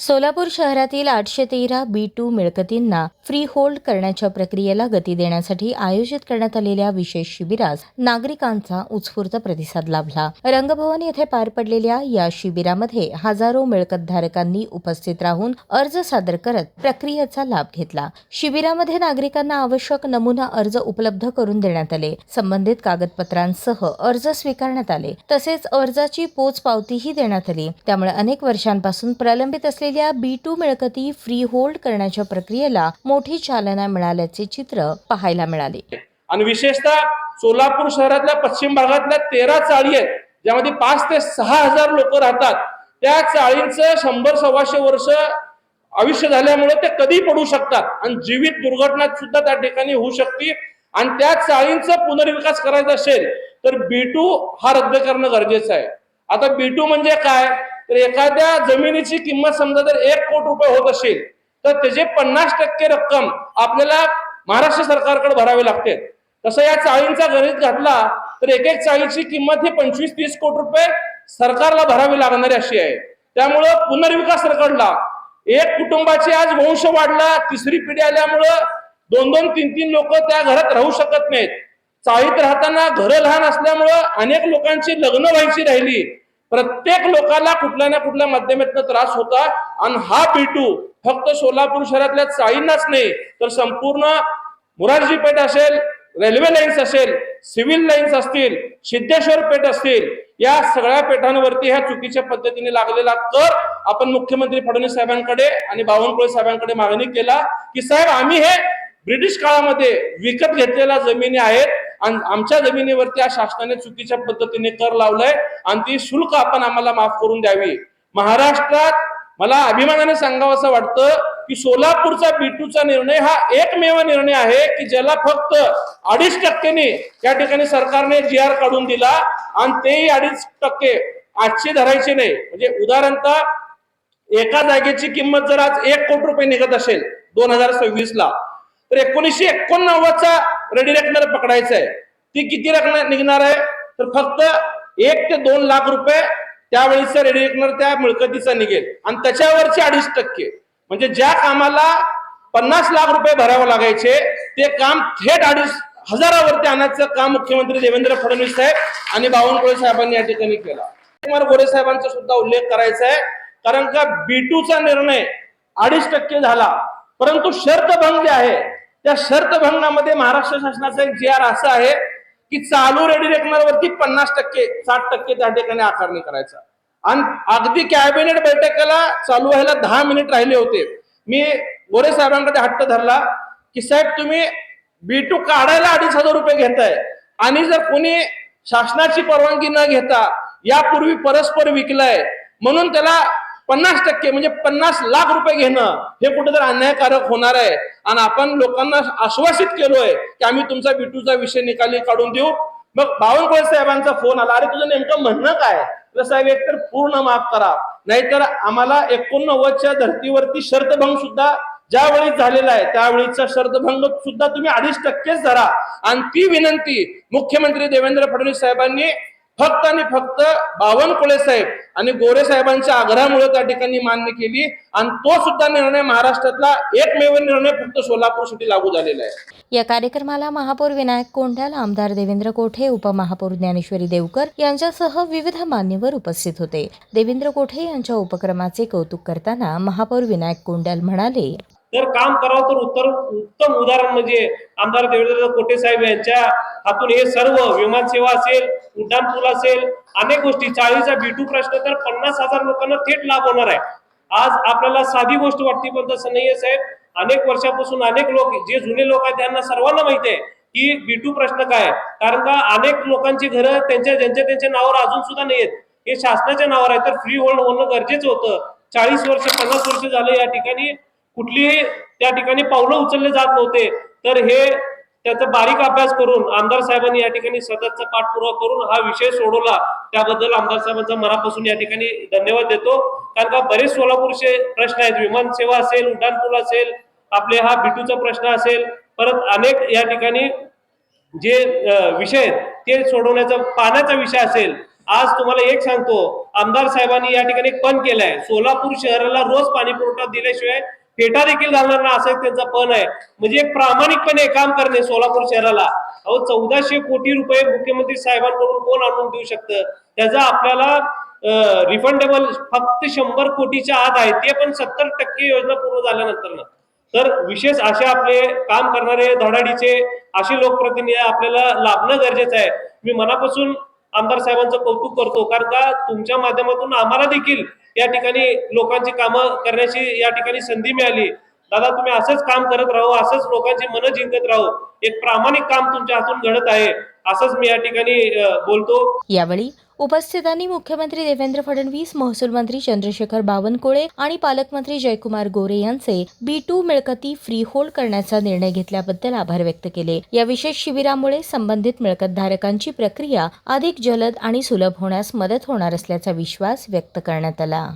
सोलापूर शहरातील 813 B2 मिळकतींना free hold करण्याच्या प्रक्रियेला गती देण्यासाठी आयोजित करण्यात आलेल्या विशेष शिबिरास नागरिकांचा उत्स्फूर्त प्रतिसाद लाभला। रंगभवन येथे पार पडलेल्या या शिबिरामध्ये हजारो मिळकतधारकांनी उपस्थित राहून अर्ज सादर करत प्रक्रियेचा लाभ घेतला। शिबिरामध्ये नागरिकांना आवश्यक नमुना अर्ज उपलब्ध करून देण्यात आले। संबंधित कागदपत्रांसह अर्ज स्वीकारण्यात आले, तसेच अर्जाची पोच पावतीही देण्यात आली। त्यामुळे अनेक वर्षांपासून प्रलंबित असलेल्या B2 मिळकती फ्री होल्ड करण्याच्या प्रक्रियेला मोठी चालना मिळाल्याचे चित्र पाहायला मिळाले। आणि विशेषतः सोलापूर शहरातल्या पश्चिम भागातल्या 13 चाळी आहेत, ज्यामध्ये 5 ते 6 हजार लोक राहतात। त्या चाळींचं 100-125 वर्ष आयुष्य झाल्यामुळे ते कधी पडू शकतात आणि जीवित दुर्घटना सुद्धा त्या ठिकाणी होऊ शकते। आणि त्या चाळींचा पुनर्विकास करायचा असेल तर B2 हा रद्द करणं गरजेचं आहे। आता B2 म्हणजे काय, तर एखाद्या जमिनीची किंमत समजा जर 1 कोटी रुपये होत असेल तर त्याचे 50% रक्कम आपल्याला महाराष्ट्र सरकारकडे भरावे लागते। तसं या चाळींचा गणित घातला तर एक चाळीची किंमत ही 25-30 कोटी रुपये सरकारला भरावी लागणारी अशी आहे। त्यामुळे पुनर्विकास रखडला, एक कुटुंबाची आज वंश वाढला, तिसरी पिढी आल्यामुळं 2-2, 3-3 लोक त्या घरात राहू शकत नाहीत। चाळीत राहताना घरं लहान असल्यामुळं अनेक लोकांची लग्न व्हायची राहिली। प्रत्येक लोकांना कुठल्या ना कुठल्या माध्यमातून त्रास होता आणि हा B2 फक्त सोलापूर शहरातल्या चाळींनाच नाही तर संपूर्ण मोरारजी पेठ असेल, रेल्वे लाईन्स असेल, सिव्हिल लाईन्स असतील, सिद्धेश्वर पेठ असतील, या सगळ्या पेठांवरती ह्या चुकीच्या पद्धतीने लागलेला कर आपण मुख्यमंत्री फडणवीस साहेबांकडे आणि बावनकुळे साहेबांकडे मागणी केला की साहेब, आम्ही हे ब्रिटिश काळामध्ये विकत घेतलेल्या जमिनी आहेत आणि आमच्या जमिनीवरती या शासनाने चुकीच्या पद्धतीने कर लावलाय आणि ती शुल्क आपण आम्हाला माफ करून द्यावी। महाराष्ट्रात मला अभिमानाने सांगावं असं वाटतं की सोलापूरचा B2चा निर्णय हा एकमेव निर्णय आहे की ज्याला फक्त 2.5% या ठिकाणी सरकारने GR काढून दिला आणि तेही 2.5% आजची धरायचे नाही। म्हणजे उदाहरणतः एका जागेची किंमत जर आज 1 कोटी रुपये निघत असेल 2026 ला, तर 1989चा रेडी रेकनर पकडायचा आहे। ती किती रक्कम निघणार आहे, तर फक्त 1 ते 2 लाख रुपये त्यावेळीचा रेडी रेकनर त्या मिळकतीचा निघेल आणि त्याच्यावरचे 2.5%, म्हणजे ज्या कामाला 50 लाख रुपये भरावे लागायचे ते काम थेट 2,500वरती आणायचं काम मुख्यमंत्री देवेंद्र फडणवीस साहेब आणि बावनकुळे साहेबांनी या ठिकाणी केला। कुमार गोरे साहेबांचा सुद्धा उल्लेख करायचा आहे, कारण का B2चा निर्णय 2.5% झाला, परंतु शर्तभंग जे आहे त्या शर्तभंगामध्ये महाराष्ट्र शासनाचा एक GR असा आहे की चालू रेडी रेकनरवरती 50%, 60% त्या ठिकाणी आकारणी करायचा। आणि अगदी कॅबिनेट बैठकीला चालू व्हायला 10 मिनिट राहिले होते, मी गोरे साहेबांकडे हट्ट धरला की साहेब, तुम्ही B2 काढायला 2,500 रुपये घेताय आणि जर कोणी शासनाची परवानगी न घेता यापूर्वी परस्पर विकलाय म्हणून त्याला 50% म्हणजे 50 लाख रुपये घेणं हे कुठेतरी अन्यायकारक होणार आहे। आणि आपण लोकांना आश्वासित केलोय की आम्ही तुमचा B2चा विषय निकाली काढून देऊ। मग बावनकुळे साहेबांचा फोन आला, अरे तुझं नेमकं म्हणणं काय? साहेब, एकतर पूर्ण माफ करा, नाहीतर आम्हाला 89च्या धर्तीवरती शर्तभंग सुद्धा ज्यावेळी झालेला आहे त्यावेळीचा शर्तभंग सुद्धा तुम्ही 2.5%च धरा। आणि ती विनंती मुख्यमंत्री देवेंद्र फडणवीस साहेबांनी फक्त आणि फक्त बावनकुळे साहेब आणि गोरे साहेबांच्या आग्रहामुळे त्या ठिकाणी मान्य केली आणि तो सुद्धा निर्णय महाराष्ट्रातला एकमेव निर्णय फक्त सोलापूर सिटी लागू झालेला आहे। या कार्यक्रमाला महापौर विनायक कोंडाल, आमदार देवेंद्र कोठे, उपमहापौर ज्ञानेश्वरी देवकर यांच्यासह विविध मान्यवर उपस्थित होते। देवेंद्र कोठे यांच्या उपक्रमाचे कौतुक करताना महापौर विनायक कोंडाल म्हणाले, तर काम करावं तर उत्तम उदाहरण म्हणजे आमदार देवेंद्र कोठे साहेब यांच्या हातून हे सर्व विमानसेवा असेल, उड्डाणपूल असेल, अनेक गोष्टी, चाळीचा B2 प्रश्न तर 50,000 लोकांना थेट लाभ होणार आहे। आज आपल्याला साधी गोष्ट वाटते पण तसं नाहीये साहेब। अनेक वर्षापासून अनेक लोक, जे जुने लोक आहेत त्यांना सर्वांना माहिती आहे की B2 प्रश्न काय, कारण का अनेक लोकांची घरं त्यांच्या नावावर अजून सुद्धा नाहीयेत, हे शासनाच्या नावावर आहे। तर फ्री होल्ड होणं गरजेचं होतं। 40 वर्ष 50 वर्ष झालं या ठिकाणी कुठलीही त्या ठिकाणी पावलं उचलले जात नव्हते। तर हे त्याचा बारीक अभ्यास करून आमदार साहेबांनी या ठिकाणी सततचा पाठपुरावा करून हा विषय सोडवला, त्याबद्दल आमदार साहेबांचा मनापासून या ठिकाणी धन्यवाद देतो। कारण का बरेच सोलापूरचे प्रश्न आहेत, विमानसेवा असेल, उड्डाणपूल असेल, आपले हा B2चा प्रश्न असेल, परत अनेक या ठिकाणी जे विषय आहेत ते सोडवण्याचा, पाण्याचा विषय असेल, आज तुम्हाला एक सांगतो, आमदार साहेबांनी या ठिकाणी एक पण केलाय, सोलापूर शहराला रोज पाणी पुरवठा दिल्याशिवाय फेटा देखील घालणार ना, असं त्यांचा पण आहे. म्हणजे एक प्रामाणिकपणे काम करणे सोलापूर शहराला. अहो 1400 कोटी रुपये मुख्यमंत्री साहेबांकडून कोण आणून देऊ शकतं? त्याचा आपल्याला रिफंडेबल फक्त 100 कोटीच्या आत आहे, ते पण 70% योजना पूर्ण झाल्यानंतर. तर विशेष असे आपले काम करणारे धडाडीचे असे लोकप्रतिनिधी आपल्याला लाभणं गरजेचं आहे. मी मनापासून आमदार साहेबांचं कौतुक करतो, कारण का तुमच्या माध्यमातून आम्हाला देखील या ठिकाणी लोकांची कामं करण्याची या ठिकाणी संधी मिळाली. दादा, तुम्ही असंच काम करत राहू, असंच लोकांची मनं जिंकत राहू. एक प्रामाणिक काम तुमच्या हातून घडत आहे, असंच मी या ठिकाणी बोलतो. यावेळी उपस्थितांनी मुख्यमंत्री देवेंद्र फडणवीस, महसूल मंत्री चंद्रशेखर बावनकुळे आणि पालकमंत्री जयकुमार गोरे यांचे B2 मिळकती फ्री होल्ड करण्याचा निर्णय घेतल्याबद्दल आभार व्यक्त केले. या विशेष शिबिरामुळे संबंधित मिळकतधारकांची प्रक्रिया अधिक जलद आणि सुलभ होण्यास मदत होणार असल्याचा विश्वास व्यक्त करण्यात आला.